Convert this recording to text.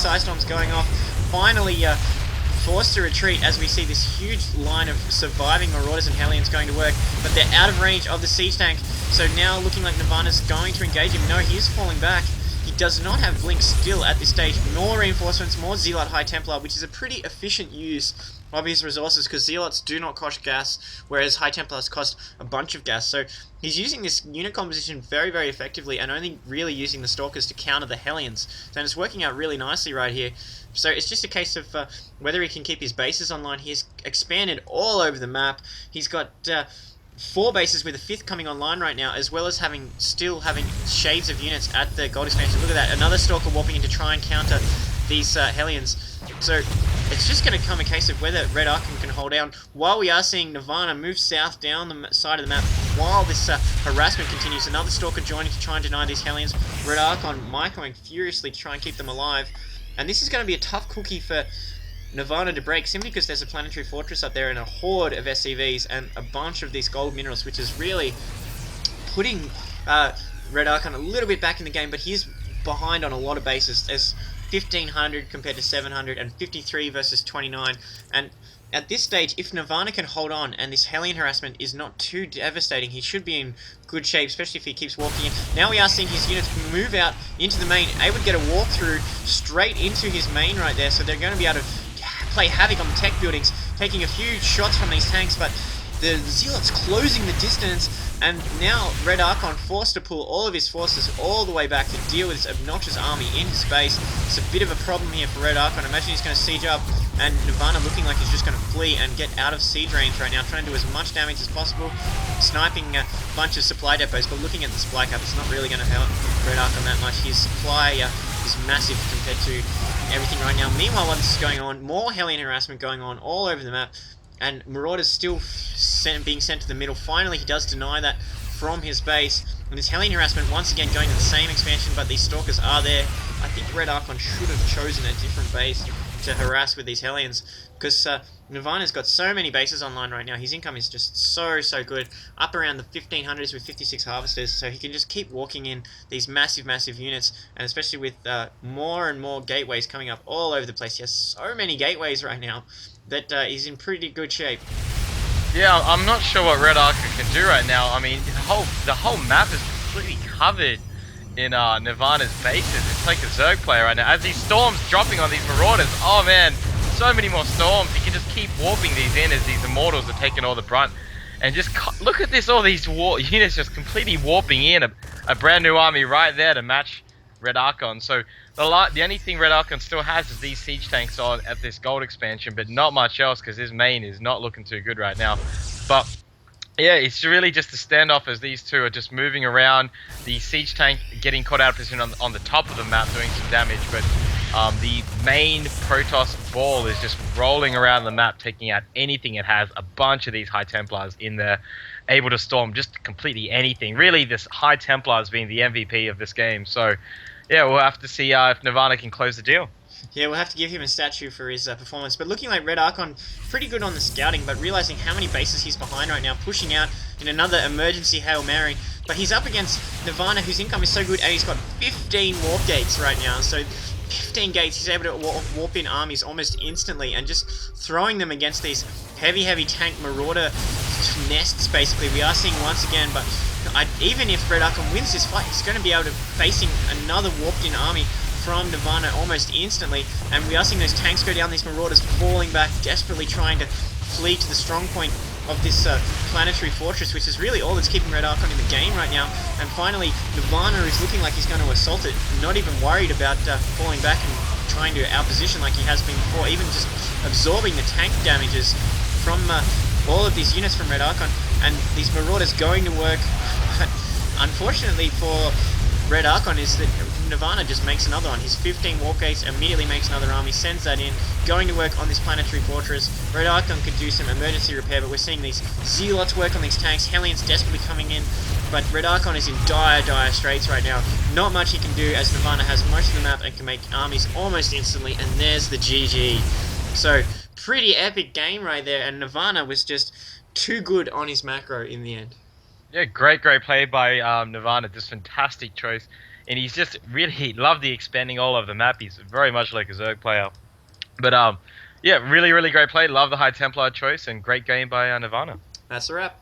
Storms going off, finally forced to retreat as we see this huge line of surviving Marauders and Hellions going to work, but they're out of range of the siege tank, so now looking like Nirvana's going to engage him. No, he is falling back. He does not have Blink still at this stage, more reinforcements, more Zealot High Templar, which is a pretty efficient use of his resources, because Zealots do not cost gas, whereas High Templars cost a bunch of gas. So he's using this unit composition very, very effectively, and only really using the Stalkers to counter the Hellions. So it's working out really nicely right here. So it's just a case of whether he can keep his bases online. He's expanded all over the map. He's got 4 bases with a 5th coming online right now, as well as still having shades of units at the gold expansion. Look at that, another Stalker warping in to try and counter these Hellions. So it's just going to come a case of whether RedArchon can hold down, while we are seeing Nirvana move south down the side of the map while this harassment continues. Another Stalker joining to try and deny these Hellions. RedArchon microing furiously to try and keep them alive. And this is going to be a tough cookie for Nirvana to break, simply because there's a planetary fortress up there and a horde of SCVs and a bunch of these gold minerals, which is really putting RedArchon a little bit back in the game, but he's behind on a lot of bases. There's 1,500 compared to 700 and 53 versus 29, and at this stage, if Nirvana can hold on and this Hellion harassment is not too devastating, he should be in good shape, especially if he keeps walking in. Now we are seeing his units move out into the main, able to get a walkthrough straight into his main right there, so they're going to be able to play havoc on the tech buildings, taking a few shots from these tanks, but the Zealots closing the distance, and now RedArchon forced to pull all of his forces all the way back to deal with this obnoxious army in his base. It's a bit of a problem here for RedArchon. Imagine he's going to siege up, and Nirvana looking like he's just going to flee and get out of siege range right now, trying to do as much damage as possible, sniping a bunch of supply depots, but looking at the supply cap, it's not really going to help RedArchon that much. His supply is massive compared to everything right now. Meanwhile, while this is going on, more Hellion harassment going on all over the map, and Marauders still being sent to the middle. Finally, he does deny that from his base. And this Hellion harassment once again going to the same expansion, but these Stalkers are there. I think RedArchon should have chosen a different base to harass with these Hellions, because Nirvana's got so many bases online right now. His income is just so good, up around the 1500s with 56 harvesters, so he can just keep walking in these massive units, and especially with more and more gateways coming up all over the place. He has so many gateways right now that he's in pretty good shape. Yeah, I'm not sure what RedArchon can do right now. I mean, the whole map is completely covered in Nirvana's bases. It's like a Zerg player right now. As these storms dropping on these Marauders, oh man, so many more storms. He can just keep warping these in as these Immortals are taking all the brunt. And just look at this, all these units just completely warping in. A brand new army right there to match RedArchon. So the only thing RedArchon still has is these siege tanks on at this gold expansion, but not much else, because his main is not looking too good right now. But yeah, it's really just a standoff as these two are just moving around. The siege tank getting caught out of position on the top of the map, doing some damage, but the main Protoss ball is just rolling around the map, taking out anything it has. A bunch of these High Templars in there, able to storm just completely anything. Really, this High Templars being the MVP of this game. So yeah, we'll have to see if Nirvana can close the deal. Yeah, we'll have to give him a statue for his performance. But looking like RedArchon, pretty good on the scouting, but realizing how many bases he's behind right now, pushing out in another emergency Hail Mary. But he's up against Nirvana, whose income is so good, and he's got 15 warp gates right now. So 15 gates, he's able to warp in armies almost instantly, and just throwing them against these heavy tank Marauder nests, basically. We are seeing once again, but even if RedArchon wins this fight, he's going to be able to facing another warped in army from Nirvana almost instantly, and we are seeing those tanks go down, these Marauders falling back, desperately trying to flee to the strong point of this planetary fortress, which is really all that's keeping RedArchon in the game right now. And finally, Nirvana is looking like he's going to assault it, not even worried about falling back and trying to outposition like he has been before, even just absorbing the tank damages from all of these units from RedArchon, and these Marauders going to work. Unfortunately for RedArchon is that Nirvana just makes another one. His 15 warp gates immediately makes another army, sends that in, going to work on this planetary fortress. RedArchon could do some emergency repair, but we're seeing these Zealots work on these tanks, Hellions desperately coming in, but RedArchon is in dire straits right now. Not much he can do, as Nirvana has most of the map and can make armies almost instantly, and there's the GG. So, pretty epic game right there, and Nirvana was just too good on his macro in the end. Yeah, great play by Nirvana. Just fantastic choice. and he's just really loved the expanding all over the map. He's very much like a Zerg player. But yeah, really, really great play. Love the High Templar choice, and great game by Nirvana. That's a wrap.